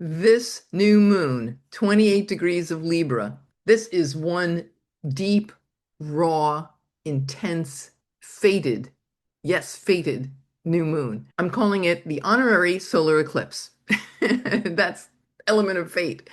This new moon, 28 degrees of Libra, this is one deep, raw, intense, fated, yes, fated new moon. I'm calling it the honorary solar eclipse. That's element of fate.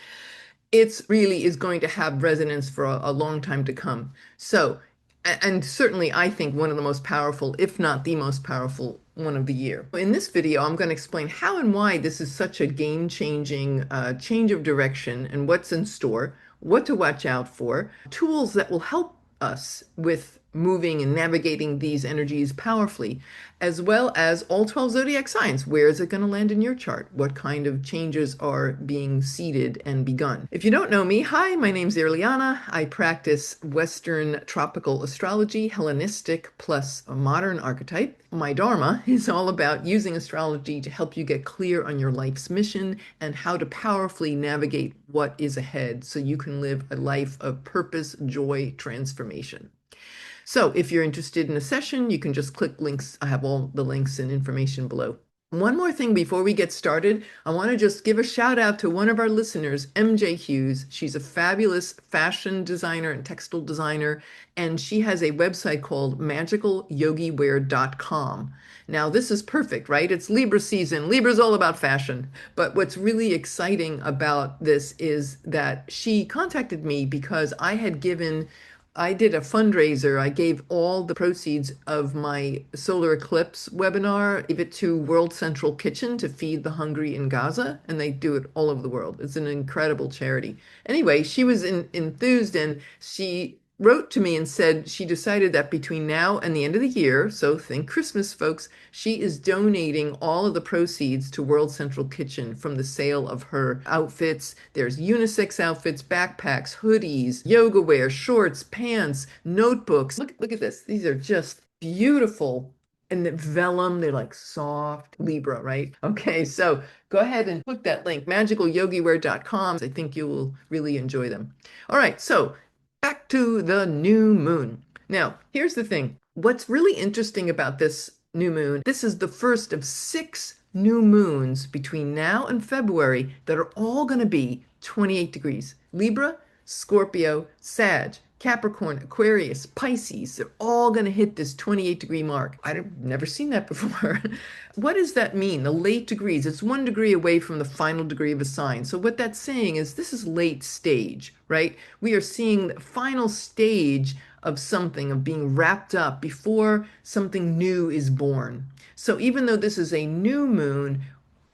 It's really is going to have resonance for a long time to come. So, and certainly I think one of the most powerful, if not the most powerful one of the year. In this video, I'm going to explain how and why this is such a game-changing change of direction and what's in store, what to watch out for, tools that will help us with moving and navigating these energies powerfully, as well as all 12 zodiac signs. Where is it going to land in your chart? What kind of changes are being seeded and begun? If you don't know me, hi, my name's Irliana. I practice Western tropical astrology, Hellenistic plus a modern archetype. My Dharma is all about using astrology to help you get clear on your life's mission and how to powerfully navigate what is ahead so you can live a life of purpose, joy, transformation. So if you're interested in a session, you can just click links. I have all the links and information below. One more thing before we get started, I want to just give a shout out to one of our listeners, MJ Hughes. She's a fabulous fashion designer and textile designer, and she has a website called magicalyogiwear.com. Now, this is perfect, right? It's Libra season. Libra's all about fashion. But what's really exciting about this is that she contacted me because I did a fundraiser. I gave all the proceeds of my solar eclipse webinar, gave it to World Central Kitchen to feed the hungry in Gaza, and they do it all over the world. It's an incredible charity. Anyway, she was enthused, and she wrote to me and said she decided that between now and the end of the year, so think Christmas, folks, she is donating all of the proceeds to World Central Kitchen from the sale of her outfits. There's unisex outfits, backpacks, hoodies, yoga wear, shorts, pants, notebooks. Look at this. These are just beautiful. And the vellum, they're like soft Libra, right? Okay, so go ahead and click that link, magicalyogiwear.com. I think you will really enjoy them. All right, so back to the new moon. Now, here's the thing. What's really interesting about this new moon, this is the first of 6 new moons between now and February that are all going to be 28 degrees. Libra, Scorpio, Sag, Capricorn, Aquarius, Pisces, they're all going to hit this 28-degree mark. I've never seen that before. What does that mean? The late degrees, it's 1 degree away from the final degree of a sign. So what that's saying is this is late stage, right? We are seeing the final stage of something, of being wrapped up before something new is born. So even though this is a new moon,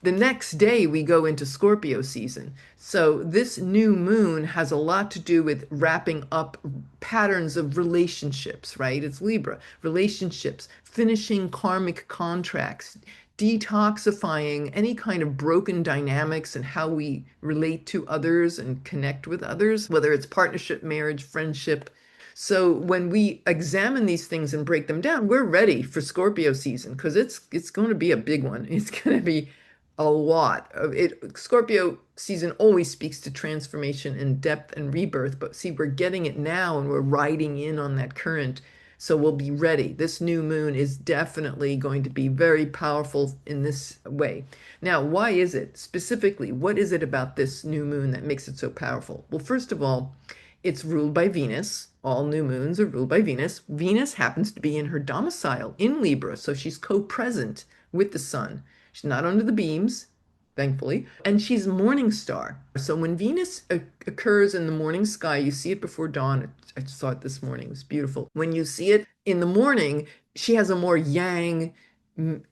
the next day we go into Scorpio season. So this new moon has a lot to do with wrapping up patterns of relationships, right? It's Libra, relationships, finishing karmic contracts, detoxifying any kind of broken dynamics and how we relate to others and connect with others, whether it's partnership, marriage, friendship. So when we examine these things and break them down, we're ready for Scorpio season because it's going to be a big one. It's going to be a lot of it. Scorpio season always speaks to transformation and depth and rebirth, but see, we're getting it now and we're riding in on that current. So we'll be ready. This new moon is definitely going to be very powerful in this way. Now, why is it specifically? What is it about this new moon that makes it so powerful? Well, first of all, it's ruled by Venus. All new moons are ruled by Venus. Venus happens to be in her domicile in Libra, so she's co-present with the sun. She's not under the beams, thankfully, and she's morning star. So when Venus occurs in the morning sky, you see it before dawn. I saw it this morning. It was beautiful. When you see it in the morning, she has a more yang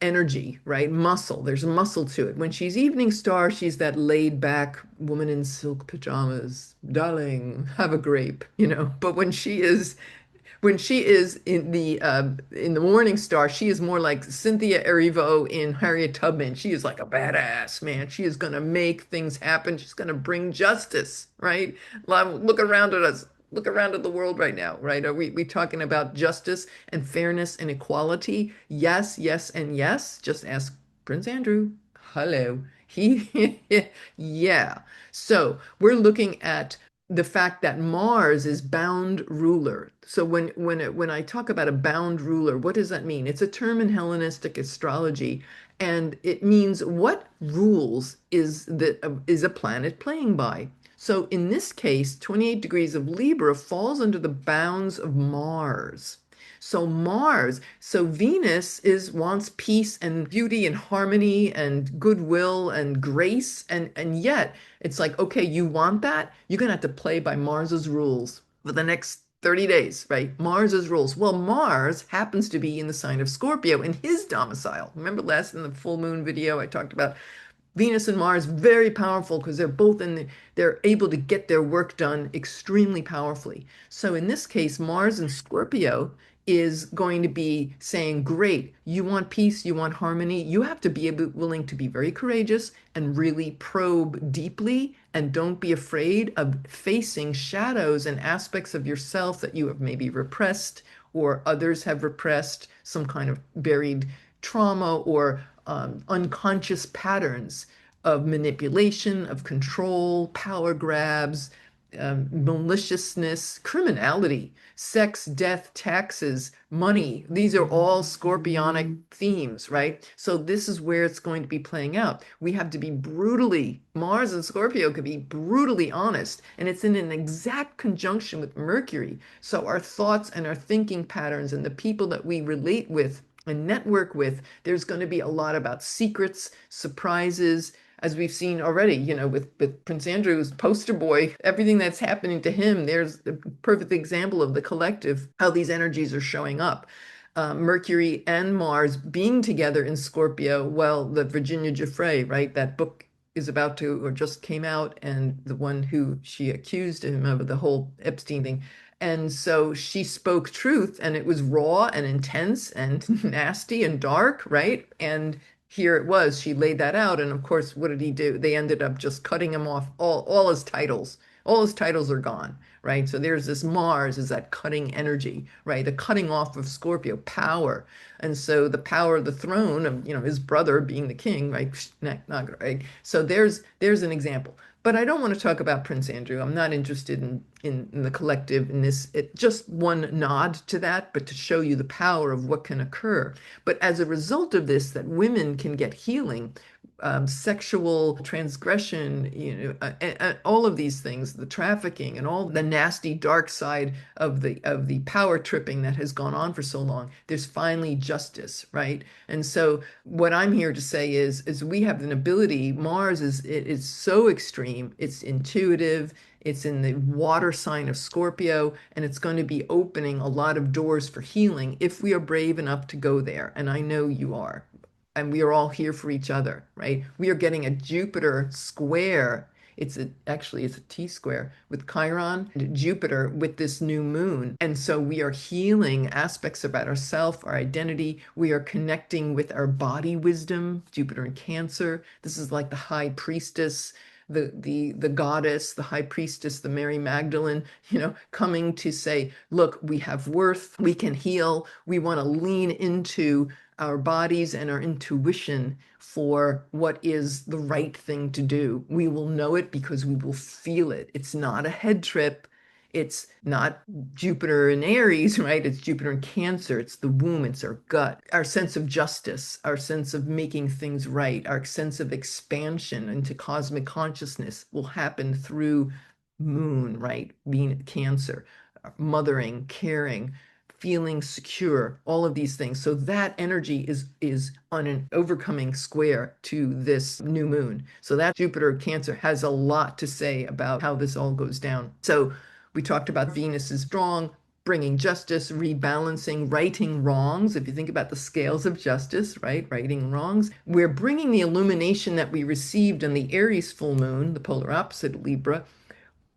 energy, right? Muscle. There's a muscle to it. When she's evening star, she's that laid back woman in silk pajamas. Darling, have a grape, you know. But when she is in the Morning Star, she is more like Cynthia Erivo in Harriet Tubman. She is like a badass, man. She is going to make things happen. She's going to bring justice, right? Look around at us. Look around at the world right now, right? Are we talking about justice and fairness and equality? Yes, yes, and yes. Just ask Prince Andrew. Hello. Yeah. So we're looking at the fact that Mars is bound ruler. So when I talk about a bound ruler, what does that mean? It's a term in Hellenistic astrology, And it means what rules is a planet playing by. So in this case, 28 degrees of Libra falls under the bounds of Mars. So Venus is wants peace and beauty and harmony and goodwill and grace, and yet it's like, okay, you want that? You're gonna have to play by Mars's rules for the next 30 days, right? Mars's rules. Well, Mars happens to be in the sign of Scorpio in his domicile. Remember last in the full moon video, I talked about Venus and Mars, very powerful because they're both they're able to get their work done extremely powerfully. So in this case, Mars and Scorpio is going to be saying, great, you want peace, you want harmony, you have to be willing to be very courageous and really probe deeply, and don't be afraid of facing shadows and aspects of yourself that you have maybe repressed or others have repressed, some kind of buried trauma or unconscious patterns of manipulation, of control, power grabs, maliciousness, criminality, sex, death, taxes, money. These are all scorpionic themes, right? So this is where it's going to be playing out. We have to be brutally, Mars and Scorpio could be brutally honest, and it's in an exact conjunction with Mercury. So our thoughts and our thinking patterns and the people that we relate with and network with, there's going to be a lot about secrets, surprises, as we've seen already, with Prince Andrew's poster boy, everything that's happening to him, there's a perfect example of the collective, how these energies are showing up. Mercury and Mars being together in Scorpio, well, the Virginia Giuffre, right? That book is about to, or just came out, and the one who she accused him of the whole Epstein thing. And so she spoke truth, and it was raw and intense and nasty and dark, right? And here it was, she laid that out. And of course, what did he do? They ended up just cutting him off all his titles. All his titles are gone, right? So there's this Mars is that cutting energy, right? The cutting off of Scorpio power. And so the power of the throne of, his brother being the king, right? Right? So there's an example. But I don't want to talk about Prince Andrew. I'm not interested in the collective in this. Just one nod to that, but to show you the power of what can occur. But as a result of this, that women can get healing, sexual transgression, all of these things, the trafficking and all the nasty dark side of the power tripping that has gone on for so long. There's finally justice, right? And so what I'm here to say is we have an ability. Mars is so extreme. It's intuitive. It's in the water sign of Scorpio, and it's going to be opening a lot of doors for healing if we are brave enough to go there. And I know you are. And we are all here for each other, right? We are getting a Jupiter square. Actually, it's a T square with Chiron and Jupiter with this new moon. And so we are healing aspects about ourselves, our identity. We are connecting with our body wisdom, Jupiter in Cancer. This is like the high priestess, the goddess, the high priestess, the Mary Magdalene, coming to say, look, we have worth, we can heal. We want to lean into our bodies and our intuition for what is the right thing to do. We will know it because we will feel it. It's not a head trip. It's not Jupiter in Aries, right? It's Jupiter in Cancer. It's the womb. It's our gut. Our sense of justice, our sense of making things right, our sense of expansion into cosmic consciousness will happen through moon, right? Being Cancer, mothering, caring, feeling secure, all of these things. So that energy is on an overcoming square to this new moon. So that Jupiter Cancer has a lot to say about how this all goes down. So we talked about Venus is strong, bringing justice, rebalancing, righting wrongs. If you think about the scales of justice, right? Righting wrongs. We're bringing the illumination that we received in the Aries full moon, the polar opposite of Libra,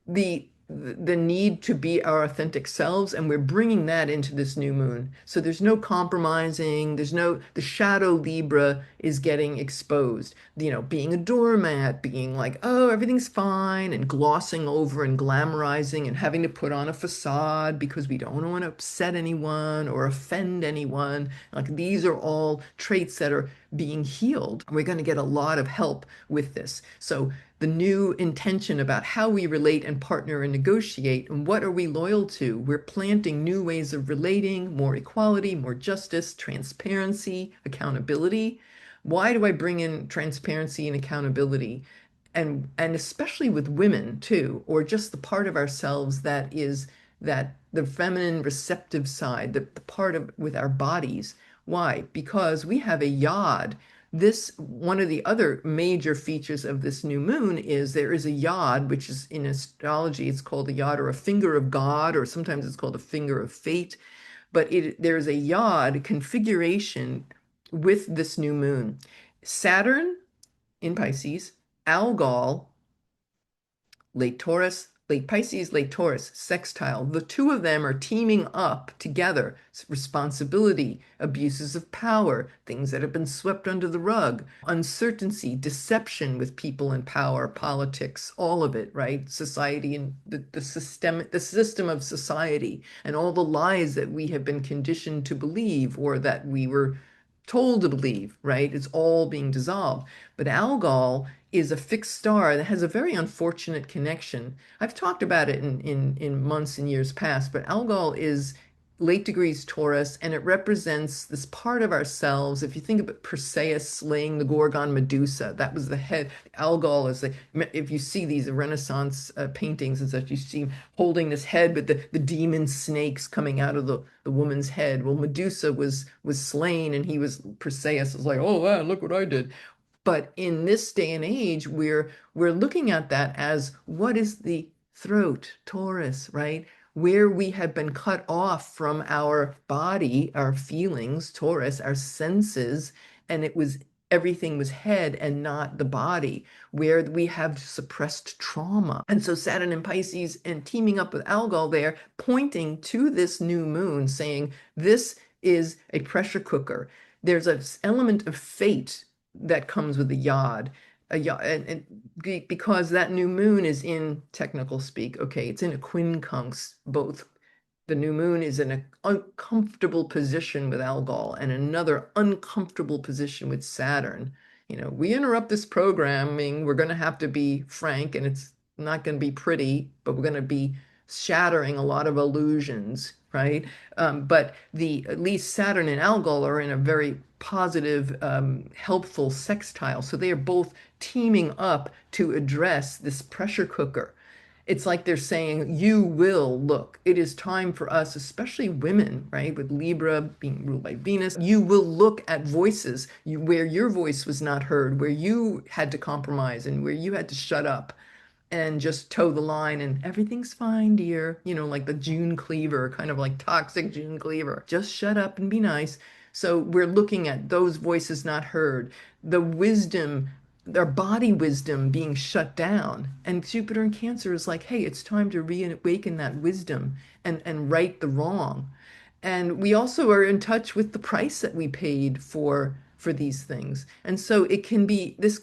the need to be our authentic selves, and we're bringing that into this new moon. So there's no compromising, the shadow Libra is getting exposed, being a doormat, being like, oh, everything's fine, and glossing over and glamorizing and having to put on a facade because we don't want to upset anyone or offend anyone. Like, these are all traits that are being healed. We're going to get a lot of help with this. So the new intention about how we relate and partner and negotiate, and what are we loyal to? We're planting new ways of relating, more equality, more justice, transparency, accountability. Why do I bring in transparency and accountability? And especially with women too, or just the part of ourselves that is that the feminine receptive side, the part of with our bodies. Why? Because we have a yod. This one of the other major features of this new moon is there is a yod, which is in astrology, it's called a yod or a finger of God, or sometimes it's called a finger of fate. But there's a yod configuration with this new moon. Saturn in Pisces, Algol, late Taurus, late Pisces, late Taurus, sextile. The two of them are teaming up together. Responsibility, abuses of power, things that have been swept under the rug, uncertainty, deception with people in power, politics, all of it, right? Society and the system of society, and all the lies that we have been conditioned to believe or that we were told to believe, right? It's all being dissolved. But Algol is a fixed star that has a very unfortunate connection. I've talked about it in months and years past, but Algol is late degrees Taurus, and it represents this part of ourselves. If you think about Perseus slaying the Gorgon Medusa, that was the head. Algol is the, if you see these Renaissance paintings and such, you see him holding this head with the demon snakes coming out of the woman's head. Well, Medusa was slain, and Perseus was like, oh wow, look what I did. But in this day and age, we're looking at that as what is the throat, Taurus, right? Where we have been cut off from our body, our feelings, Taurus, our senses, and everything was head and not the body, where we have suppressed trauma. And so Saturn and Pisces and teaming up with Algol there, pointing to this new moon, saying this is a pressure cooker. There's an element of fate that comes with the yod. And because that new moon is in technical speak, okay, it's in a quincunx. Both the new moon is in an uncomfortable position with Algol and another uncomfortable position with Saturn. We interrupt this programming, we're going to have to be frank, and it's not going to be pretty, but we're going to be shattering a lot of illusions, right? But at least Saturn and Algol are in a very positive, helpful sextile. So they are both teaming up to address this pressure cooker. It's like they're saying, you will look. It is time for us, especially women, right? With Libra being ruled by Venus, you will look at voices where your voice was not heard, where you had to compromise and where you had to shut up and just toe the line and everything's fine, dear. Like the June Cleaver, kind of like toxic June Cleaver. Just shut up and be nice. So we're looking at those voices not heard, the wisdom, their body wisdom being shut down. And Jupiter in Cancer is like, hey, it's time to reawaken that wisdom and right the wrong. And we also are in touch with the price that we paid for these things. And so this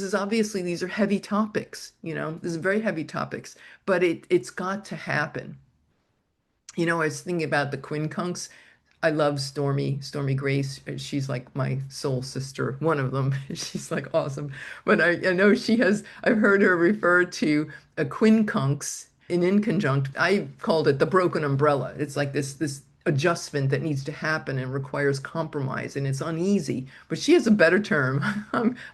is obviously, these are heavy topics, this is very heavy topics, but it's got to happen. I was thinking about the quincunx. I love Stormy Grace. She's like my soul sister, one of them. She's like awesome. But I know I've heard her refer to a quincunx, an inconjunct. I called it the broken umbrella. It's like this adjustment that needs to happen and requires compromise, and it's uneasy. But she has a better term.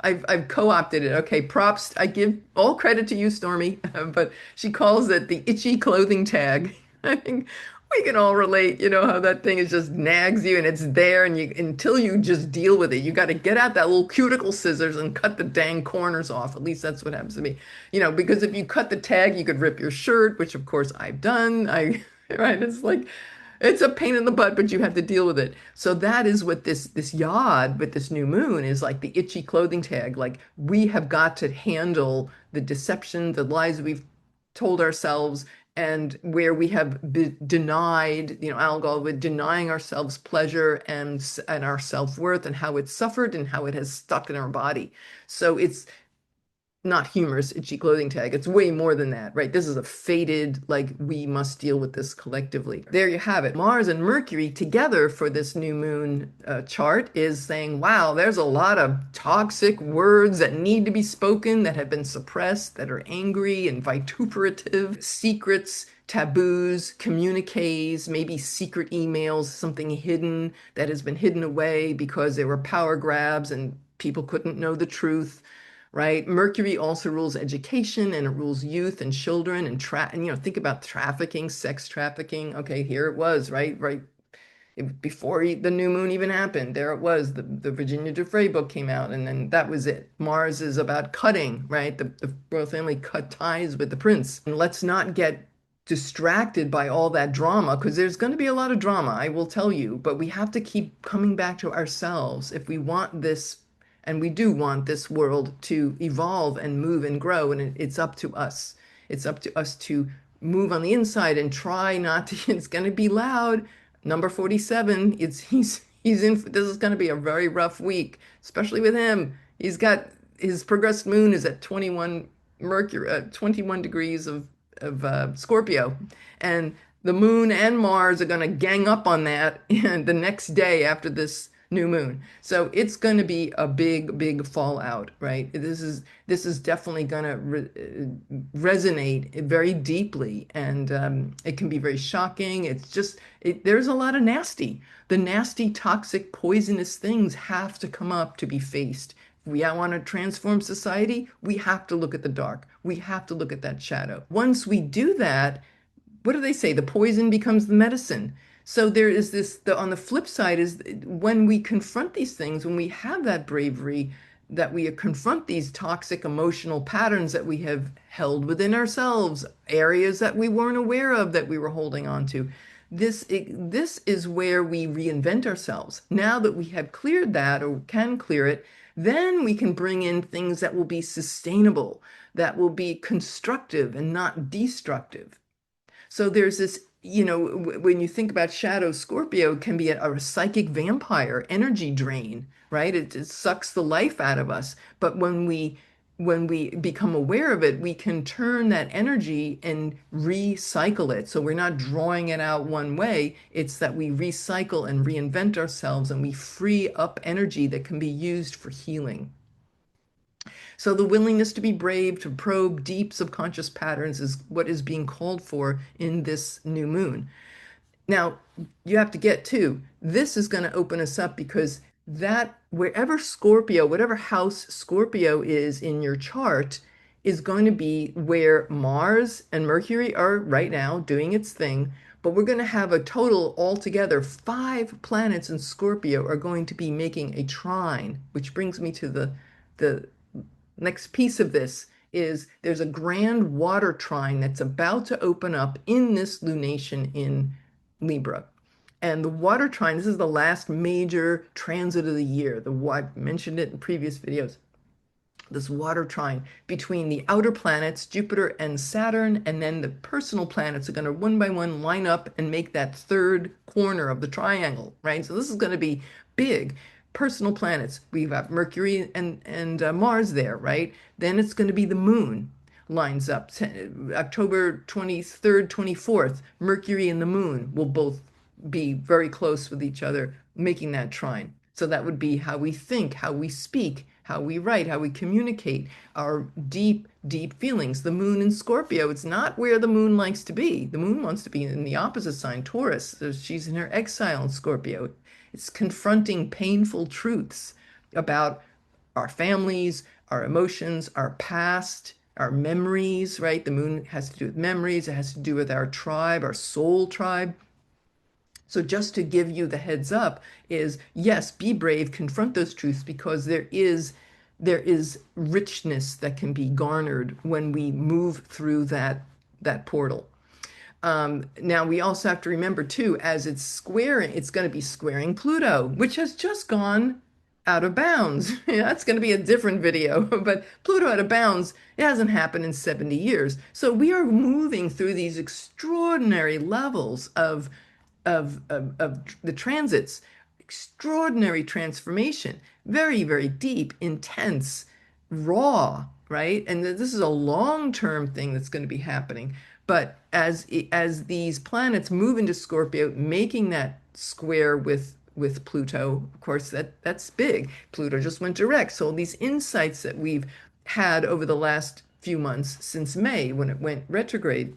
I've co-opted it. Okay, props. I give all credit to you, Stormy. But she calls it the itchy clothing tag. I think we can all relate, how that thing is just nags you and it's there, and until you just deal with it, you got to get out that little cuticle scissors and cut the dang corners off. At least that's what happens to me. Because if you cut the tag, you could rip your shirt, which of course I've done. Right? It's like, it's a pain in the butt, but you have to deal with it. So that is what this yod with this new moon is like, the itchy clothing tag. Like, we have got to handle the deception, the lies we've told ourselves, and where we have denied, Algol, with denying ourselves pleasure and our self-worth, and how it's suffered and how it has stuck in our body. So it's not humorous, itchy clothing tag. It's way more than that, right? This is a fated, like, we must deal with this collectively. There you have it. Mars and Mercury together for this new moon chart is saying, wow, there's a lot of toxic words that need to be spoken, that have been suppressed, that are angry and vituperative, secrets taboos, communiques, maybe secret emails, something hidden that has been hidden away because there were power grabs and people couldn't know the truth, right? Mercury also rules education and it rules youth and children and think about trafficking, sex trafficking. Okay, here it was, right? Right before the new moon even happened, there it was. The Virginia Giuffre book came out, and then that was it. Mars is about cutting, right? The royal family cut ties with the prince. And let's not get distracted by all that drama, because there's going to be a lot of drama, I will tell you, but we have to keep coming back to ourselves if we want this, and we do want this world to evolve and move and grow, and it's up to us. It's up to us to move on the inside and try not to, it's going to be loud. Number 47, he's in, this is going to be a very rough week, especially with him. He's got his progressed moon is at 21 Mercury, 21 degrees of Scorpio, and the moon and Mars are going to gang up on that the next day after this new moon. So it's going to be a big fallout, right? This is definitely going to resonate very deeply, and it can be very shocking. It's just there's a lot of the nasty, toxic, poisonous things have to come up to be faced. If we want to transform society, we have to look at the dark. We have to look at that shadow. Once we do that, what do they say? The poison becomes the medicine. So there is on the flip side is when we confront these things, when we have that bravery, that we confront these toxic emotional patterns that we have held within ourselves, areas that we weren't aware of that we were holding on to. This is where we reinvent ourselves. Now that we have cleared that or can clear it, then we can bring in things that will be sustainable, that will be constructive and not destructive. So there's this, when you think about shadow, Scorpio can be a psychic vampire, energy drain, right? It sucks the life out of us. But when we become aware of it, we can turn that energy and recycle it. So we're not drawing it out one way. It's that we recycle and reinvent ourselves and we free up energy that can be used for healing. So the willingness to be brave, to probe deep subconscious patterns is what is being called for in this new moon. Now, you have to get to, this is going to open us up because that wherever Scorpio, whatever house Scorpio is in your chart, is going to be where Mars and Mercury are right now doing its thing. But we're going to have a total altogether 5 planets in Scorpio are going to be making a trine, which brings me to the next piece of this is there's a grand water trine that's about to open up in this lunation in Libra. And the water trine, this is the last major transit of the year. I've mentioned it in previous videos. This water trine between the outer planets, Jupiter and Saturn, and then the personal planets are going to one by one line up and make that third corner of the triangle, right? So this is going to be big. Personal planets, we have Mercury and Mars there, right? Then it's going to be the moon lines up. October 23rd, 24th, Mercury and the moon will both be very close with each other, making that trine. So that would be how we think, how we speak, how we write, how we communicate, our deep, deep feelings. The moon in Scorpio, it's not where the moon likes to be. The moon wants to be in the opposite sign, Taurus. So she's in her exile in Scorpio. It's confronting painful truths about our families, our emotions, our past, our memories, right? The moon has to do with memories. It has to do with our tribe, our soul tribe. So just to give you the heads up is, yes, be brave, confront those truths because there is richness that can be garnered when we move through that portal. Now we also have to remember too, as it's squaring, it's going to be squaring Pluto, which has just gone out of bounds. That's going to be a different video, but Pluto out of bounds, it hasn't happened in 70 years. So we are moving through these extraordinary levels of the transits, extraordinary transformation, very, very deep, intense, raw, right? And this is a long-term thing that's going to be happening. But as these planets move into Scorpio, making that square with Pluto, of course, that's big. Pluto just went direct. So all these insights that we've had over the last few months since May when it went retrograde,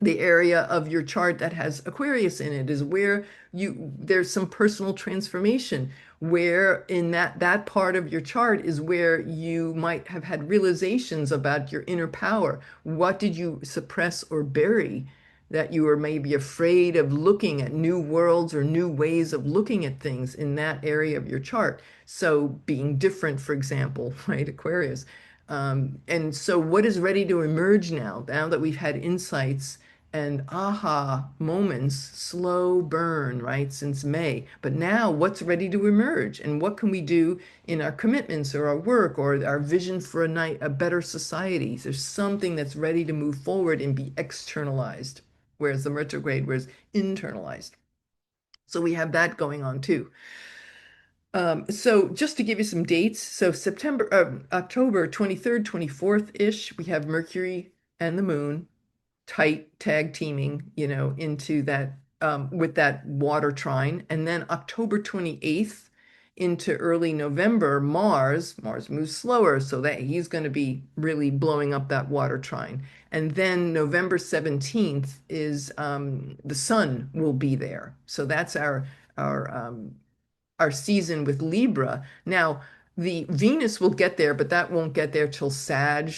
The area of your chart that has Aquarius in it is where there's some personal transformation, where in that part of your chart is where you might have had realizations about your inner power. What did you suppress or bury that you were maybe afraid of looking at new worlds or new ways of looking at things in that area of your chart? So being different, for example, right, Aquarius. And so what is ready to emerge now that we've had insights and aha moments, slow burn, right, since May. But now what's ready to emerge? And what can we do in our commitments or our work or our vision for a better society? There's something that's ready to move forward and be externalized, whereas the retrograde was internalized. So we have that going on too. So just to give you some dates, so October 23rd, 24th-ish, we have Mercury and the Moon tight tag teaming, into that with that water trine. And then October 28th into early November, Mars moves slower, so that he's going to be really blowing up that water trine. And then November 17th is the sun will be there. So that's our season with Libra. Now, the Venus will get there, but that won't get there till Sag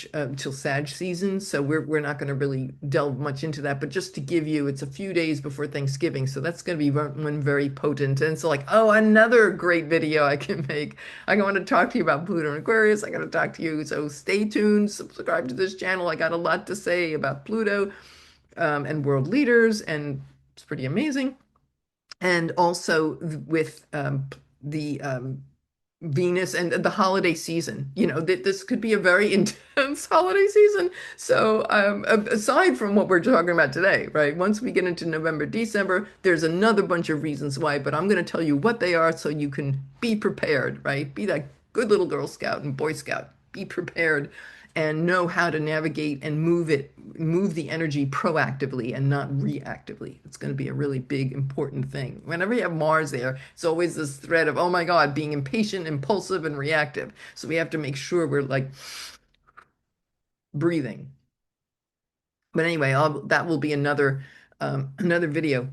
season. So we're not going to really delve much into that. But just to give you, it's a few days before Thanksgiving, so that's going to be one very potent. And so, like, oh, another great video I can make. I want to talk to you about Pluto and Aquarius. I got to talk to you. So stay tuned. Subscribe to this channel. I got a lot to say about Pluto and world leaders, and it's pretty amazing. And also with the Venus and the holiday season. That this could be a very intense holiday season. So aside from what we're talking about today, right? Once we get into November, December, there's another bunch of reasons why, but I'm going to tell you what they are so you can be prepared, right? Be that good little Girl Scout and Boy Scout. Be prepared and know how to navigate and move the energy proactively and not reactively. It's going to be a really big, important thing. Whenever you have Mars there, it's always this thread of, oh my God, being impatient, impulsive, and reactive. So we have to make sure we're like breathing. But anyway, that will be another video.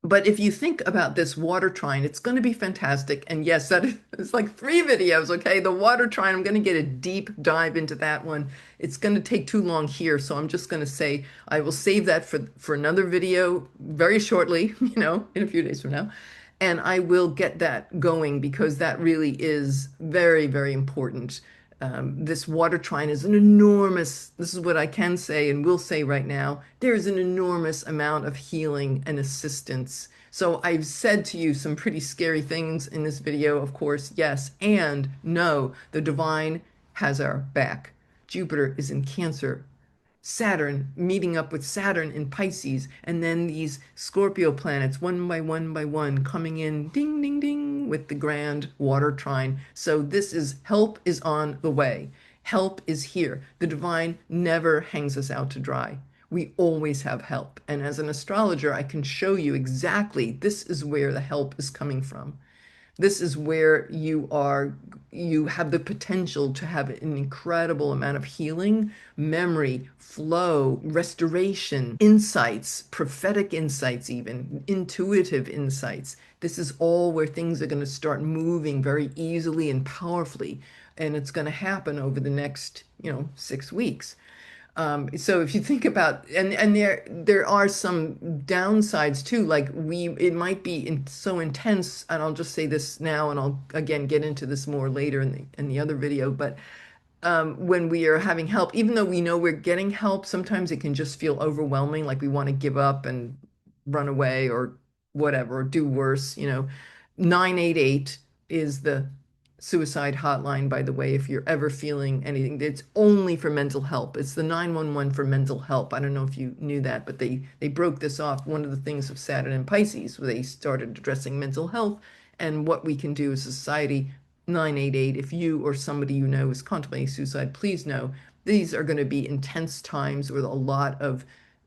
But if you think about this water trine, it's going to be fantastic. And yes, that is like 3 videos, okay? The water trine, I'm going to get a deep dive into that one. It's going to take too long here, so I'm just going to say I will save that for another video very shortly, in a few days from now. And I will get that going because that really is very, very important. This water trine is this is what I can say and will say right now, there is an enormous amount of healing and assistance. So I've said to you some pretty scary things in this video, of course, yes, and no, the divine has our back. Jupiter is in Cancer, Saturn meeting up with Saturn in Pisces, and then these Scorpio planets, one by one, coming in, ding, ding, ding, with the grand water trine. So help is on the way. Help is here. The divine never hangs us out to dry. We always have help. And as an astrologer, I can show you exactly this is where the help is coming from. This is where you have the potential to have an incredible amount of healing, memory, flow, restoration, insights, prophetic insights, even intuitive insights. This is all where things are going to start moving very easily and powerfully. And it's going to happen over the next, 6 weeks. So if you think about, and there are some downsides too, like it might be so intense, and I'll just say this now, and I'll again get into this more later in the other video, but when we are having help, even though we know we're getting help, sometimes it can just feel overwhelming, like we want to give up and run away or whatever, or do worse. 988 is the suicide hotline, by the way, if you're ever feeling anything. It's only for mental help. It's the 911 for mental help. I don't know if you knew that, but they broke this off. One of the things of Saturn and Pisces, where they started addressing mental health and what we can do as a society. 988, if you or somebody you know is contemplating suicide, please know these are going to be intense times with a lot of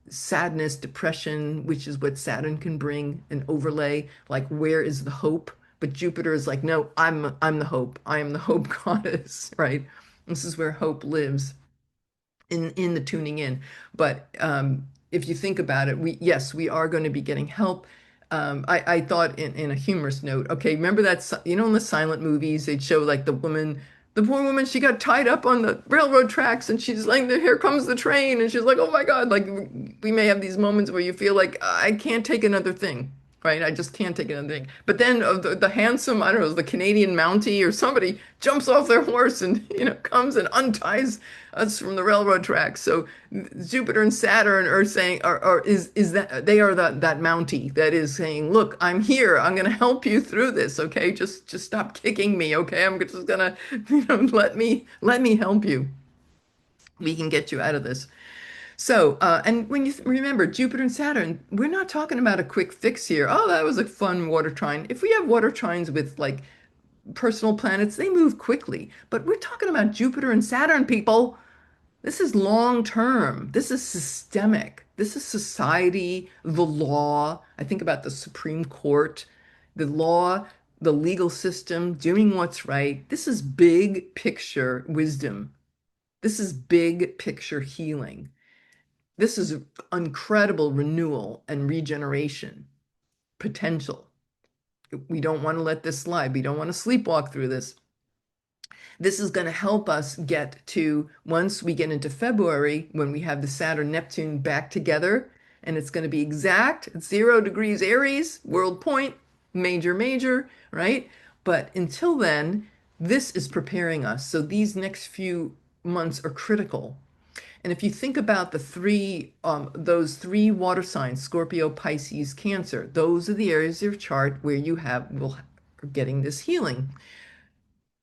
sadness, depression, which is what Saturn can bring, an overlay, like where is the hope? But Jupiter is like, no, I'm the hope. I am the hope goddess, right? This is where hope lives in the tuning in. But if you think about it, yes, we are going to be getting help. I thought in a humorous note, okay, remember that, in the silent movies, they'd show like the poor woman, she got tied up on the railroad tracks and she's like, here comes the train. And she's like, oh my God, like we may have these moments where you feel like I can't take another thing, right? I just can't take another thing. But then the handsome, I don't know, the Canadian Mountie or somebody jumps off their horse and, comes and unties us from the railroad tracks. So Jupiter and Saturn are saying, or is that they are that Mountie that is saying, look, I'm here. I'm going to help you through this. Okay, just stop kicking me. Okay, I'm just gonna, let me help you. We can get you out of this. So, and when you remember Jupiter and Saturn, we're not talking about a quick fix here. Oh, that was a fun water trine. If we have water trines with like personal planets, they move quickly. But we're talking about Jupiter and Saturn, people. This is long term. This is systemic. This is society, the law. I think about the Supreme Court, the law, the legal system, doing what's right. This is big picture wisdom. This is big picture healing. This is incredible renewal and regeneration potential. We don't want to let this slide. We don't want to sleepwalk through this. This is going to help us get to, once we get into February, when we have the Saturn Neptune back together, and it's going to be exact, 0 degrees Aries, world point, major, major, right? But until then, this is preparing us. So these next few months are critical. And if you think about those three water signs, Scorpio, Pisces, Cancer, those are the areas of your chart where are getting this healing.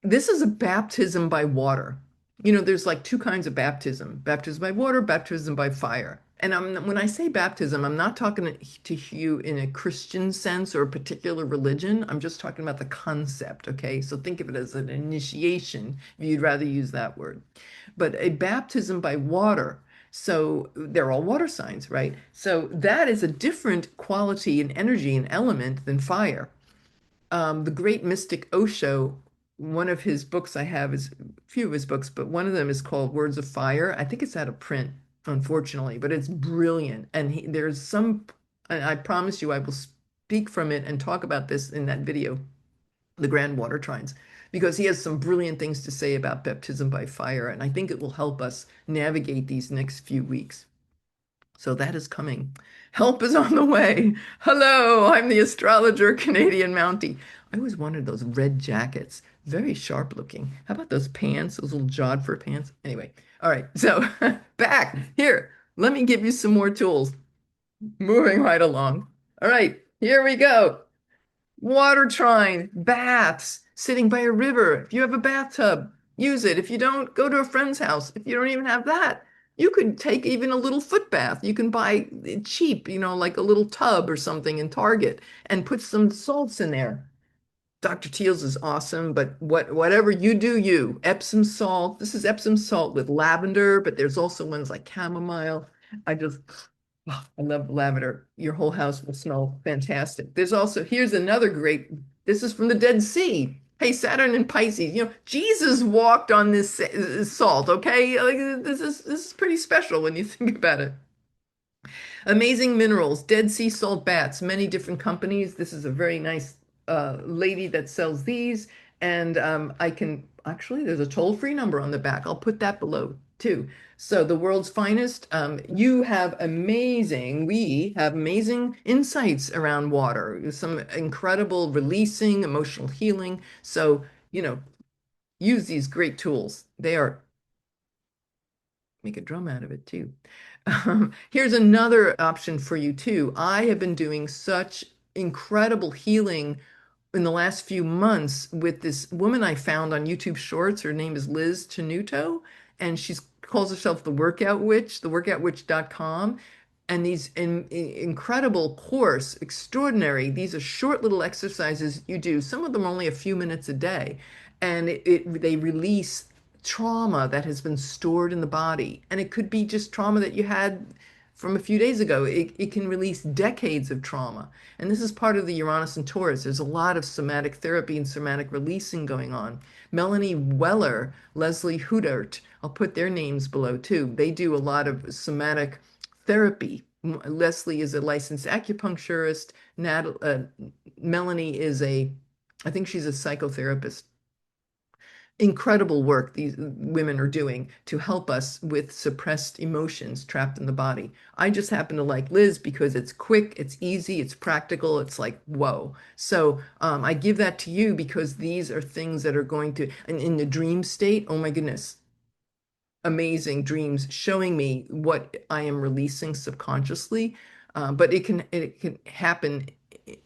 This is a baptism by water. There's like two kinds of baptism: baptism by water, baptism by fire. And when I say baptism, I'm not talking to you in a Christian sense or a particular religion. I'm just talking about the concept, okay? So think of it as an initiation, if you'd rather use that word. But a baptism by water, so they're all water signs, right? So that is a different quality and energy and element than fire. The great mystic Osho, one of his books I have is a few of his books, but one of them is called Words of Fire. I think it's out of print, unfortunately, but it's brilliant. And and I promise you, I will speak from it and talk about this in that video, the Grand Water Trines, because he has some brilliant things to say about baptism by fire. And I think it will help us navigate these next few weeks. So that is coming. Help is on the way. Hello, I'm the astrologer, Canadian Mountie. I always wanted those red jackets, very sharp looking. How about those pants, those little jodhpur pants? Anyway, all right, so back here. Let me give you some more tools. Moving right along. All right, here we go. Water trine, baths, sitting by a river. If you have a bathtub, use it. If you don't, go to a friend's house. If you don't even have that, you could take even a little foot bath. You can buy it cheap, like a little tub or something in Target, and put some salts in there. Dr. Teal's is awesome, but whatever you do, Epsom salt. This is Epsom salt with lavender, but there's also ones like chamomile. I love lavender. Your whole house will smell fantastic. Here's another great, this is from the Dead Sea. Hey, Saturn and Pisces, Jesus walked on this salt, okay? Like, this is pretty special when you think about it. Amazing minerals, Dead Sea salt baths, many different companies. This is a very nice lady that sells these. And there's a toll-free number on the back. I'll put that below too. So the world's finest, we have amazing insights around water, some incredible releasing, emotional healing. So, use these great tools. Make a drum out of it too. Here's another option for you too. I have been doing such incredible healing in the last few months with this woman I found on YouTube Shorts. Her name is Liz Tenuto, and she calls herself the Workout Witch, theworkoutwitch.com. And these incredible course, extraordinary. These are short little exercises you do. Some of them only a few minutes a day, and they release trauma that has been stored in the body. And it could be just trauma that you had from a few days ago. It can release decades of trauma. And this is part of the Uranus and Taurus. There's a lot of somatic therapy and somatic releasing going on. Melanie Weller, Leslie Hoodert, I'll put their names below too. They do a lot of somatic therapy Leslie is a licensed acupuncturist. Melanie is I think she's a psychotherapist. Incredible work these women are doing to help us with suppressed emotions trapped in the body. I just happen to like Liz because it's quick, it's easy, it's practical. It's like, whoa. So I give that to you because these are things that are going to, and in the dream state, oh my goodness, amazing dreams showing me what I am releasing subconsciously. But it can happen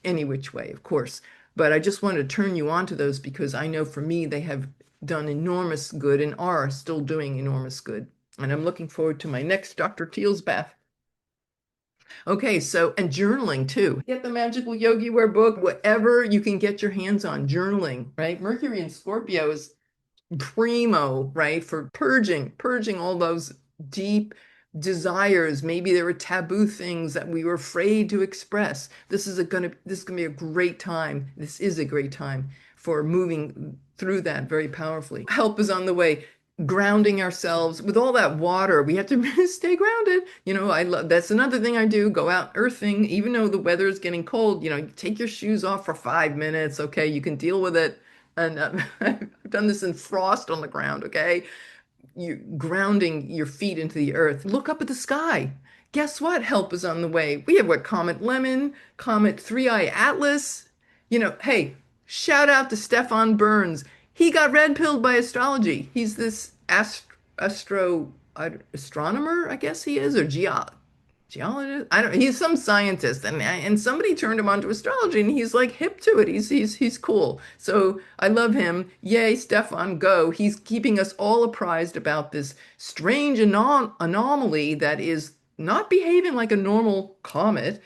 any which way, of course. But I just wanted to turn you on to those because I know for me they have done enormous good and are still doing enormous good. And I'm looking forward to my next Dr. Teal's bath. Okay, so and journaling too. Get the Magical Yogi Wear book, whatever you can get your hands on, journaling, right? Mercury in Scorpio is primo, right? For purging all those deep desires. Maybe there were taboo things that we were afraid to express. This is gonna be a great time. This is a great time for moving through that very powerfully. Help is on the way. Grounding ourselves with all that water. We have to stay grounded. I love that's another thing I do. Go out earthing, even though the weather is getting cold. Take your shoes off for 5 minutes. Okay, you can deal with it. And I've done this in frost on the ground, okay? You grounding your feet into the earth. Look up at the sky. Guess what? Help is on the way. We have what? Comet Lemon, Comet Three-Eye Atlas. Hey, shout out to Stefan Burns. He got red pilled by astrology. He's this astronomer, I guess he is, or geologist. I don't. He's some scientist, and somebody turned him onto astrology, and he's like hip to it. He's cool. So I love him. Yay, Stefan, go! He's keeping us all apprised about this strange anomaly that is not behaving like a normal comet.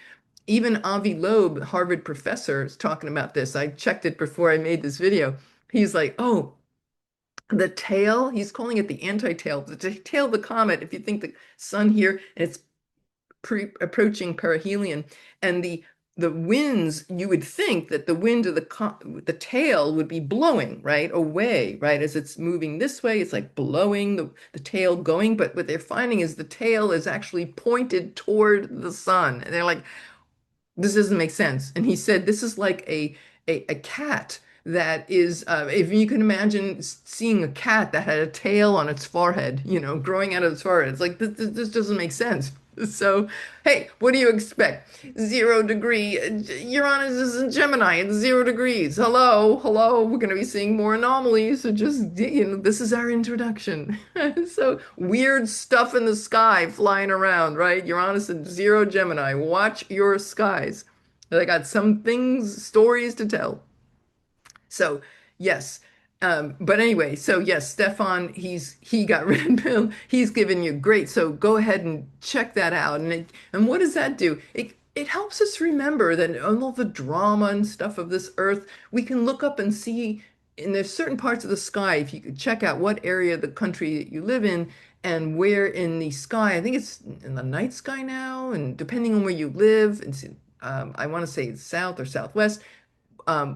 Even Avi Loeb, Harvard professor, is talking about this. I checked it before I made this video. He's like, oh, the tail. He's calling it the anti-tail. The tail of the comet. If you think the sun here, and it's approaching perihelion, and the winds, you would think that the wind of the tail would be blowing right away, right? As it's moving this way, it's like blowing the tail going, but what they're finding is the tail is actually pointed toward the sun. And they're like, this doesn't make sense. And he said, this is like a cat that is, if you can imagine seeing a cat that had a tail on its forehead, growing out of its forehead. It's like, this doesn't make sense. So, hey, what do you expect? 0 degree. Uranus is in Gemini. It's 0 degrees. Hello, hello. We're going to be seeing more anomalies. So just, this is our introduction. So weird stuff in the sky flying around, right? Uranus in 0 Gemini. Watch your skies. I got some stories to tell. So yes. But anyway, so yes, Stefan, he got red pill. He's given you great. So go ahead and check that out. And what does that do? It helps us remember that all the drama and stuff of this earth, we can look up and see, and there's certain parts of the sky, if you could check out what area of the country that you live in and where in the sky, I think it's in the night sky now, and depending on where you live, I want to say south or southwest,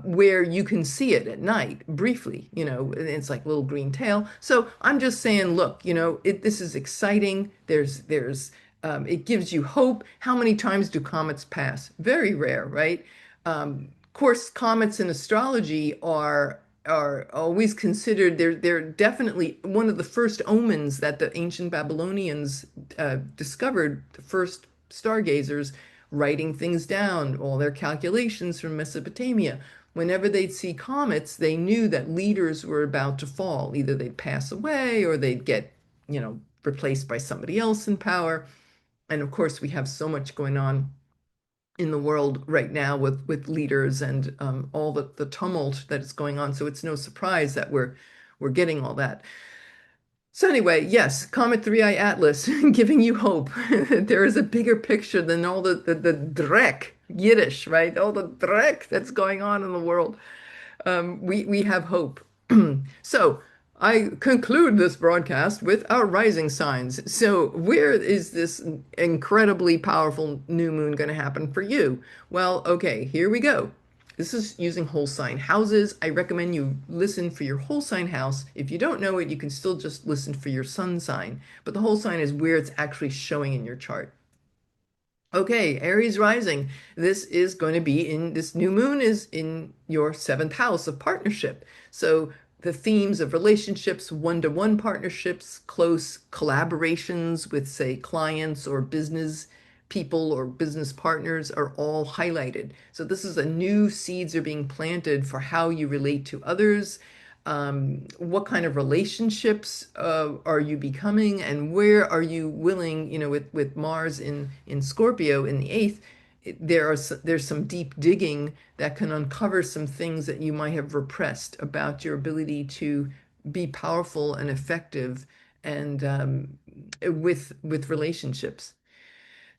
where you can see it at night briefly, it's like little green tail. So I'm just saying, look, this is exciting. It gives you hope. How many times do comets pass? Very rare, right? Of course, comets in astrology are always considered, they're definitely one of the first omens that the ancient Babylonians discovered, the first stargazers writing things down, all their calculations from Mesopotamia. Whenever they'd see comets, they knew that leaders were about to fall. Either they'd pass away or they'd get, replaced by somebody else in power. And of course, we have so much going on in the world right now with leaders and all the tumult that is going on. So it's no surprise that we're getting all that. So anyway, yes, Comet Three-Eye Atlas giving you hope. There is a bigger picture than all the dreck, Yiddish, right? All the dreck that's going on in the world. We have hope. So I conclude this broadcast with our rising signs. So where is this incredibly powerful new moon going to happen for you? Well, okay, here we go. This is using whole sign houses. I recommend you listen for your whole sign house. If you don't know it, you can still just listen for your sun sign. But the whole sign is where it's actually showing in your chart. Okay, Aries rising. This is going to be in this new moon is in your seventh house of partnership. So the themes of relationships, one-to-one partnerships, close collaborations with, say, clients or business people or business partners are all highlighted. So this is a new seeds are being planted for how you relate to others. What kind of relationships are you becoming, and where are you willing, with Mars in Scorpio in the eighth, there's some deep digging that can uncover some things that you might have repressed about your ability to be powerful and effective and with relationships.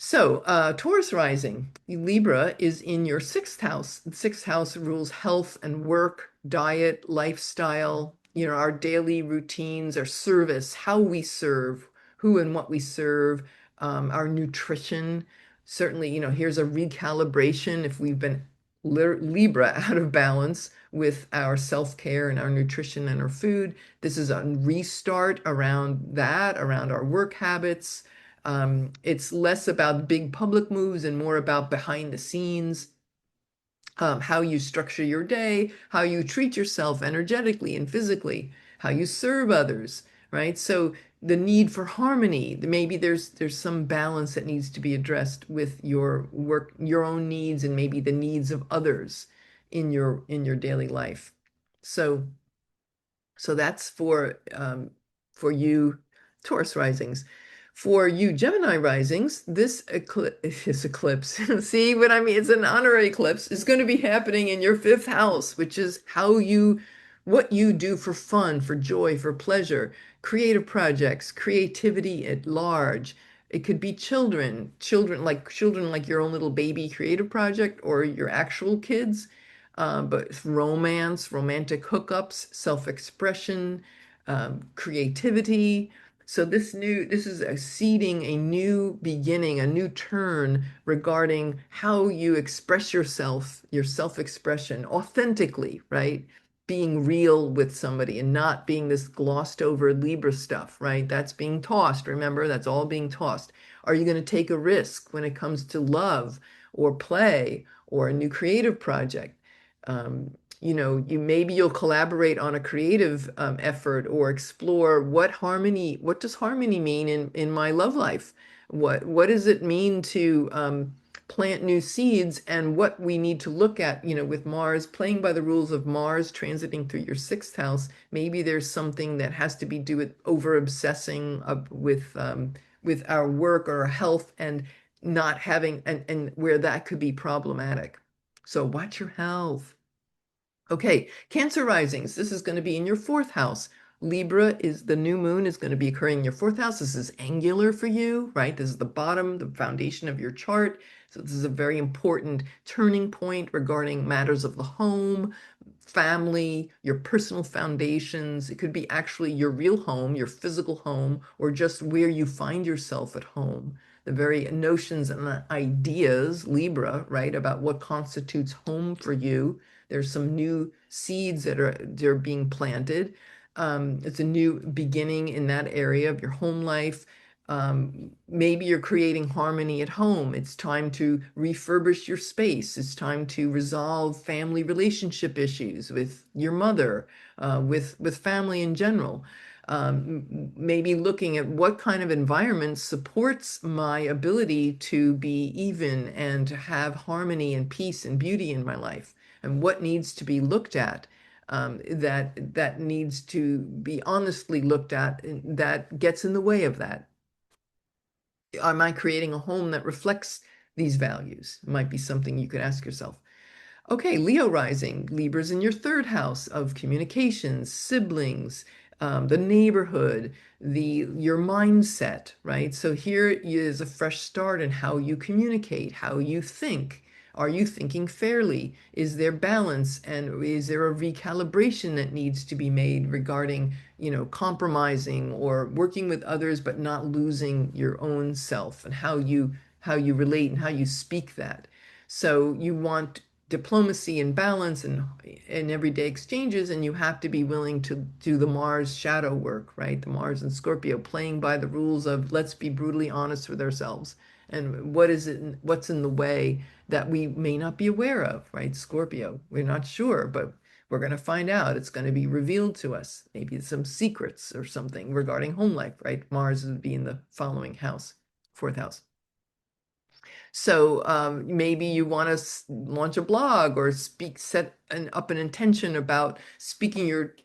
So, Taurus rising, Libra is in your sixth house. The sixth house rules health and work, diet, lifestyle, our daily routines, our service, how we serve, who and what we serve, our nutrition. Certainly, here's a recalibration if we've been Libra out of balance with our self-care and our nutrition and our food. This is a restart around that, around our work habits. It's less about big public moves and more about behind the scenes, how you structure your day, how you treat yourself energetically and physically, how you serve others, right? So the need for harmony, maybe there's some balance that needs to be addressed with your work, your own needs, and maybe the needs of others in your daily life. So so that's for you Taurus risings. For you Gemini risings, this eclipse, see what I mean? It's an honorary eclipse. It's going to be happening in your fifth house, which is what you do for fun, for joy, for pleasure, creative projects, creativity at large. It could be children like your own little baby creative project or your actual kids, but romance, romantic hookups, self-expression, creativity. So this is a seeding a new beginning, a new turn regarding how you express yourself, your self-expression authentically, right? Being real with somebody and not being this glossed over Libra stuff, right? That's being tossed. Remember, that's all being tossed. Are you going to take a risk when it comes to love or play or a new creative project? Um, you'll collaborate on a creative effort or explore what does harmony mean in my love life? What does it mean to plant new seeds, and what we need to look at, with Mars playing by the rules of Mars transiting through your sixth house, maybe there's something that has to be do with over obsessing with our work or our health and not having and where that could be problematic. So watch your health. Okay, Cancer risings. This is going to be in your fourth house. Libra is the new moon is going to be occurring in your fourth house. This is angular for you, right? This is the bottom, the foundation of your chart. So this is a very important turning point regarding matters of the home, family, your personal foundations. It could be actually your real home, your physical home, or just where you find yourself at home. The very notions and ideas, Libra, right, about what constitutes home for you. There's some new seeds they're being planted. It's a new beginning in that area of your home life. Maybe you're creating harmony at home. It's time to refurbish your space. It's time to resolve family relationship issues with your mother, with family in general. Maybe looking at what kind of environment supports my ability to be even and to have harmony and peace and beauty in my life, and what needs to be looked at, that needs to be honestly looked at, that gets in the way of that. Am I creating a home that reflects these values? Might be something you could ask yourself. Okay, Leo rising. Libra's in your third house of communications, siblings, the neighborhood, your mindset, right? So here is a fresh start in how you communicate, how you think. Are you thinking fairly? Is there balance? And is there a recalibration that needs to be made regarding, compromising or working with others, but not losing your own self and how you relate and how you speak that? So you want diplomacy and balance and everyday exchanges, and you have to be willing to do the Mars shadow work, right? The Mars and Scorpio playing by the rules of let's be brutally honest with ourselves and what is it, what's in the way that we may not be aware of, right? Scorpio, we're not sure, but we're going to find out. It's going to be revealed to us. Maybe some secrets or something regarding home life, right? Mars would be in the following house, fourth house. So maybe you want to launch a blog or up an intention about speaking your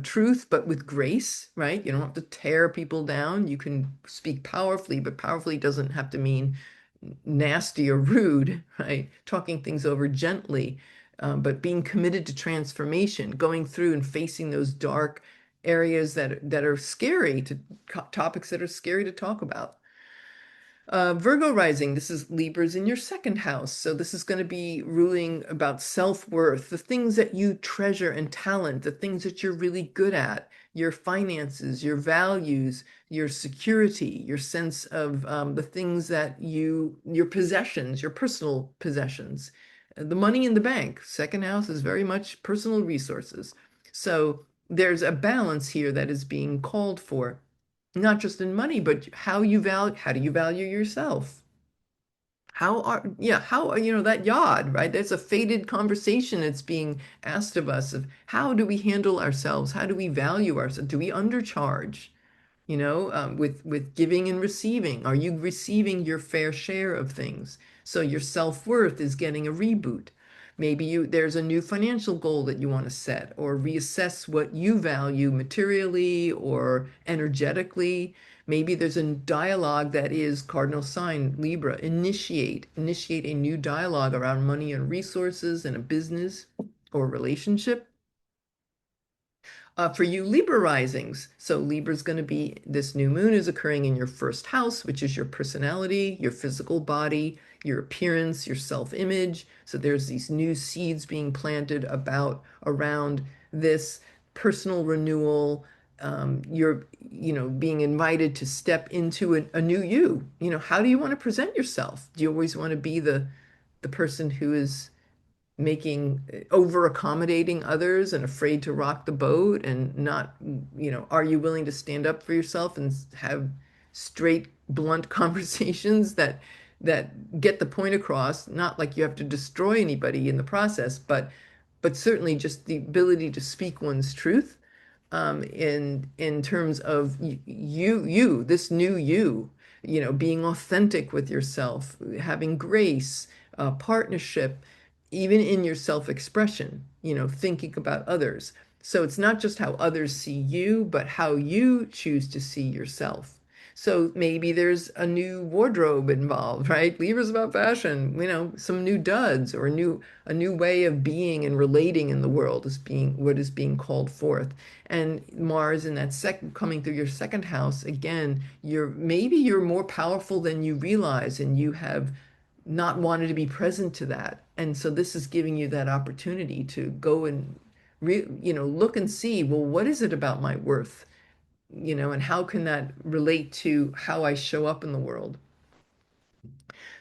truth, but with grace, right? You don't have to tear people down. You can speak powerfully, but powerfully doesn't have to mean nasty or rude, right? Talking things over gently, but being committed to transformation, going through and facing those dark areas that are scary to topics that are scary to talk about. Virgo rising, this is Libras in your second house. So this is going to be ruling about self-worth, the things that you treasure and talent, the things that you're really good at, your finances, your values, your security, your sense of the things that your possessions, your personal possessions, the money in the bank. Second house is very much personal resources. So there's a balance here that is being called for, not just in money, but how do you value yourself? That yod, right? There's a fated conversation that's being asked of us of how do we handle ourselves? How do we value ourselves? Do we undercharge? With giving and receiving. Are you receiving your fair share of things? So your self-worth is getting a reboot. Maybe there's a new financial goal that you want to set or reassess what you value materially or energetically. Maybe there's a dialogue that is cardinal sign Libra. Initiate a new dialogue around money and resources in a business or relationship. For you Libra risings, so Libra's going to be, this new moon is occurring in your first house, which is your personality, your physical body, your appearance, your self-image. So there's these new seeds being planted around this personal renewal. You're being invited to step into a new you. How do you want to present yourself? Do you always want to be the person who is making over accommodating others and afraid to rock the boat and not, are you willing to stand up for yourself and have straight, blunt conversations that get the point across, not like you have to destroy anybody in the process, but certainly just the ability to speak one's truth in terms of this new being authentic with yourself, having grace, partnership, even in your self-expression, thinking about others. So it's not just how others see you, but how you choose to see yourself. So maybe there's a new wardrobe involved, right? Libra's about fashion, some new duds or a new way of being and relating in the world is being what is being called forth. And Mars in that second coming through your second house, again, you're more powerful than you realize, and you have not wanted to be present to that. And so this is giving you that opportunity to go and look and see, well, what is it about my worth? And how can that relate to how I show up in the world?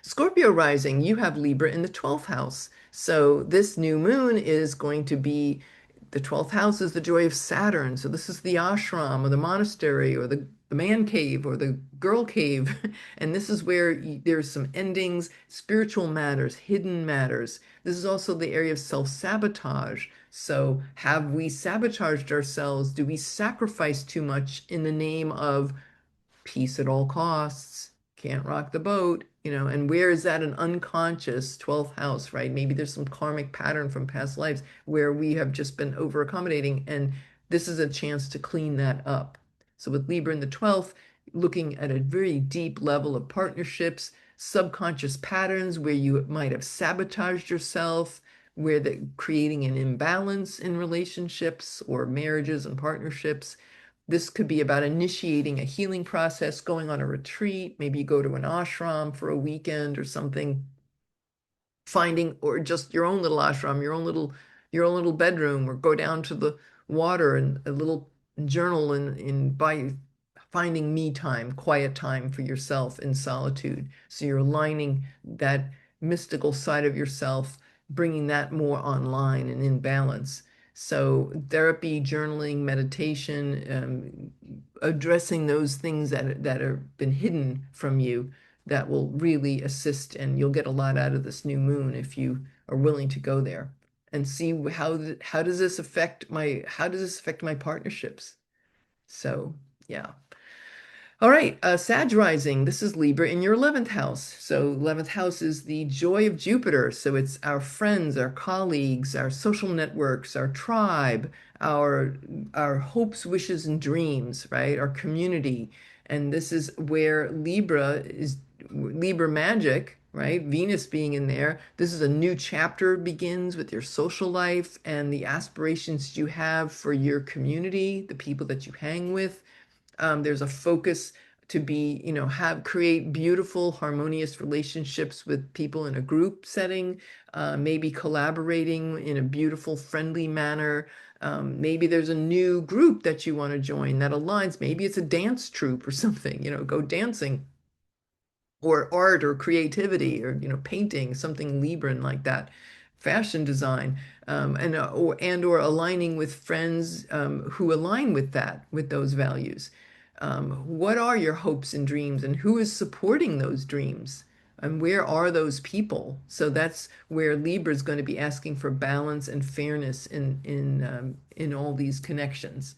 Scorpio rising, you have Libra in the 12th house. So this new moon is going to be, the 12th house is the joy of Saturn. So this is the ashram or the monastery or the man cave or the girl cave. And this is where there's some endings, spiritual matters, hidden matters. This is also the area of self-sabotage. So have we sabotaged ourselves? Do we sacrifice too much in the name of peace at all costs, can't rock the boat, and where is that an unconscious 12th house, right? Maybe there's some karmic pattern from past lives where we have just been over accommodating, and this is a chance to clean that up. So with Libra in the 12th, looking at a very deep level of partnerships, subconscious patterns where you might have sabotaged yourself, where the creating an imbalance in relationships or marriages and partnerships. This could be about initiating a healing process, going on a retreat. Maybe you go to an ashram for a weekend or something, finding, or just your own little ashram, your own little bedroom, or go down to the water and a little journal in by finding me time, quiet time for yourself in solitude. So you're aligning that mystical side of yourself, bringing that more online and in balance. So therapy, journaling, meditation, addressing those things that have been hidden from you, that will really assist, and you'll get a lot out of this new moon if you are willing to go there and see how does this affect my partnerships. So, yeah. All right, Sag rising. This is Libra in your 11th house. So 11th house is the joy of Jupiter. So it's our friends, our colleagues, our social networks, our tribe, our our hopes, wishes, and dreams, right? Our community. And this is where Libra magic, right? Venus being in there. This is a new chapter begins with your social life and the aspirations you have for your community, the people that you hang with. There's a focus to be, create beautiful, harmonious relationships with people in a group setting, maybe collaborating in a beautiful, friendly manner. Maybe there's a new group that you want to join that aligns. Maybe it's a dance troupe or something, go dancing, or art or creativity, or painting, something Libran like that, fashion design, or aligning with friends who align with those values. What are your hopes and dreams, and who is supporting those dreams, and where are those people? So that's where Libra is going to be asking for balance and fairness in all these connections.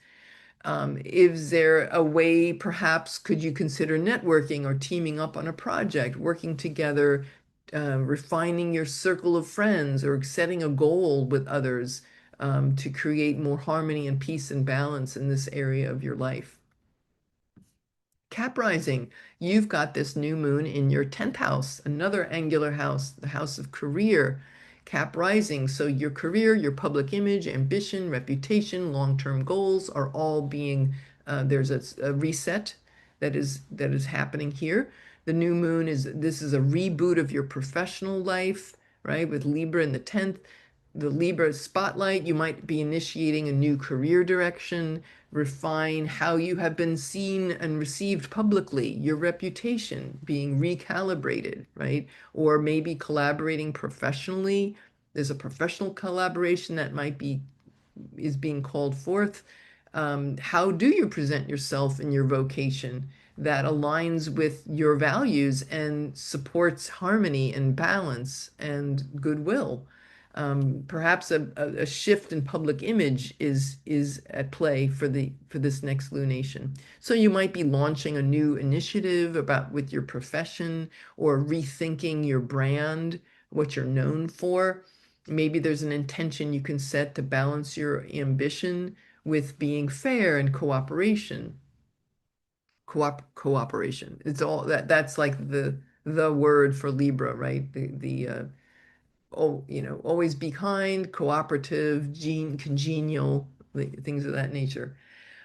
Is there a way, perhaps, could you consider networking or teaming up on a project, working together, refining your circle of friends, or setting a goal with others to create more harmony and peace and balance in this area of your life? Cap rising, you've got this new moon in your 10th house, another angular house, the house of career. Cap rising, so your career, your public image, ambition, reputation, long-term goals are all being, there's a reset that is happening here. The new moon this is a reboot of your professional life, right? With Libra in the 10th, the Libra spotlight, you might be initiating a new career direction, refine how you have been seen and received publicly, your reputation being recalibrated, right? Or maybe collaborating professionally. There's a professional collaboration that is being called forth. How do you present yourself in your vocation that aligns with your values and supports harmony and balance and goodwill? Perhaps a shift in public image is at play for this next lunation. So you might be launching a new initiative with your profession, or rethinking your brand, what you're known for. Maybe there's an intention you can set to balance your ambition with being fair and cooperation. Cooperation. It's all that's like the word for Libra, right? Always be kind, cooperative, congenial, things of that nature.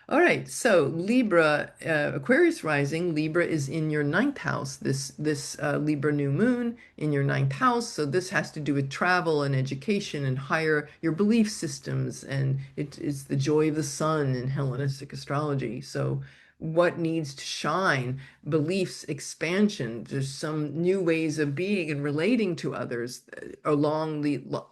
All right, so Libra, Aquarius rising, Libra is in your ninth house. This Libra new moon in your ninth house. So this has to do with travel and education and higher your belief systems, and it's the joy of the sun in Hellenistic astrology. So what needs to shine? Beliefs, expansion. There's some new ways of being and relating to others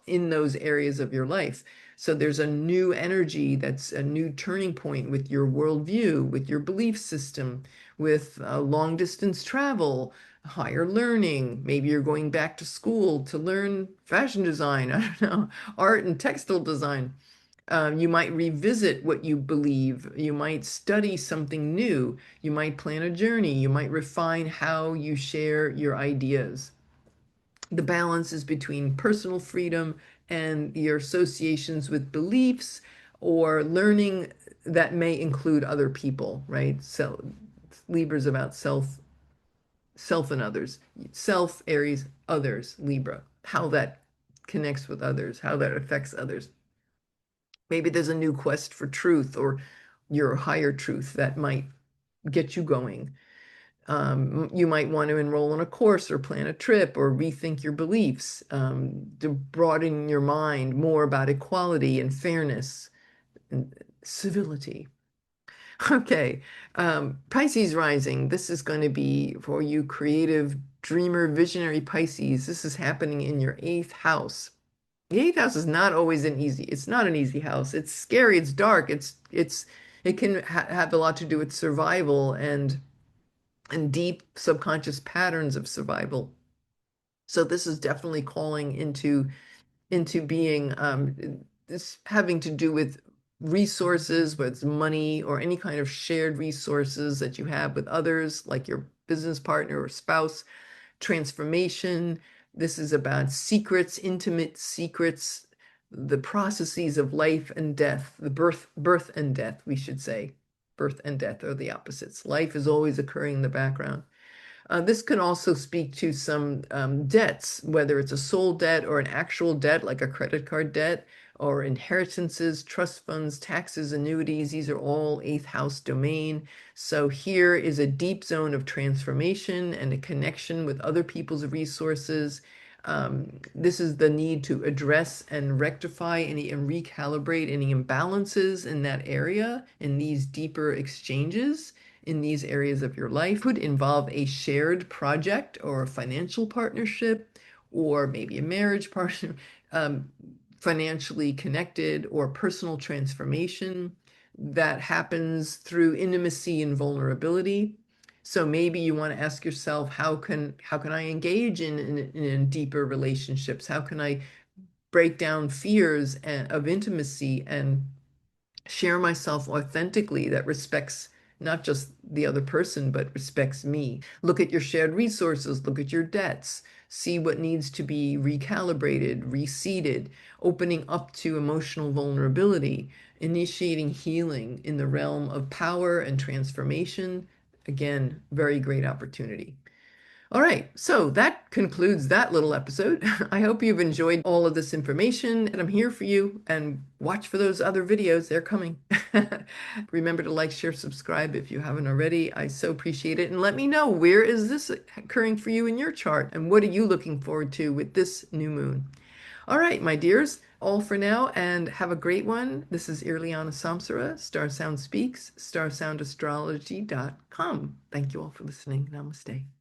in those areas of your life. So there's a new energy that's a new turning point with your worldview, with your belief system, with long distance travel, higher learning. Maybe you're going back to school to learn fashion design, I don't know, art and textile design. You might revisit what you believe. You might study something new. You might plan a journey. You might refine how you share your ideas. The balance is between personal freedom and your associations with beliefs or learning that may include other people, right? So Libra's about self and others. Self, Aries, others, Libra. How that connects with others, how that affects others. Maybe there's a new quest for truth or your higher truth that might get you going. You might want to enroll in a course or plan a trip or rethink your beliefs to broaden your mind more about equality and fairness and civility. Okay, Pisces rising. This is going to be for you creative, dreamer, visionary Pisces. This is happening in your eighth house. The eighth house is not always it's not an easy house. It's scary, it's dark, it can have a lot to do with survival and and deep subconscious patterns of survival. So this is definitely calling into being this having to do with resources, whether it's money or any kind of shared resources that you have with others, like your business partner or spouse, transformation. This is about secrets, intimate secrets, the processes of life and death, the birth and death, we should say. Birth and death are the opposites. Life is always occurring in the background. This can also speak to some debts, whether it's a soul debt or an actual debt, like a credit card debt, or inheritances, trust funds, taxes, annuities. These are all eighth house domain. So here is a deep zone of transformation and a connection with other people's resources. This is the need to address and rectify any and recalibrate any imbalances in that area, in these deeper exchanges in these areas of your life. Could involve a shared project or a financial partnership, or maybe a marriage partner, um, financially connected, or personal transformation that happens through intimacy and vulnerability. So maybe you want to ask yourself, how can I engage in deeper relationships? How can I break down fears of intimacy and share myself authentically that respects not just the other person, but respects me? Look at your shared resources, look at your debts, see what needs to be recalibrated, reseeded, opening up to emotional vulnerability, initiating healing in the realm of power and transformation. Again, very great opportunity. All right, so that concludes that little episode. I hope you've enjoyed all of this information, and I'm here for you. And watch for those other videos, they're coming. Remember to like, share, subscribe if you haven't already. I so appreciate it. And let me know, where is this occurring for you in your chart? And what are you looking forward to with this new moon? All right, my dears, all for now, and have a great one. This is Irliana Samsara, Star Sound Speaks, starsoundastrology.com. Thank you all for listening. Namaste.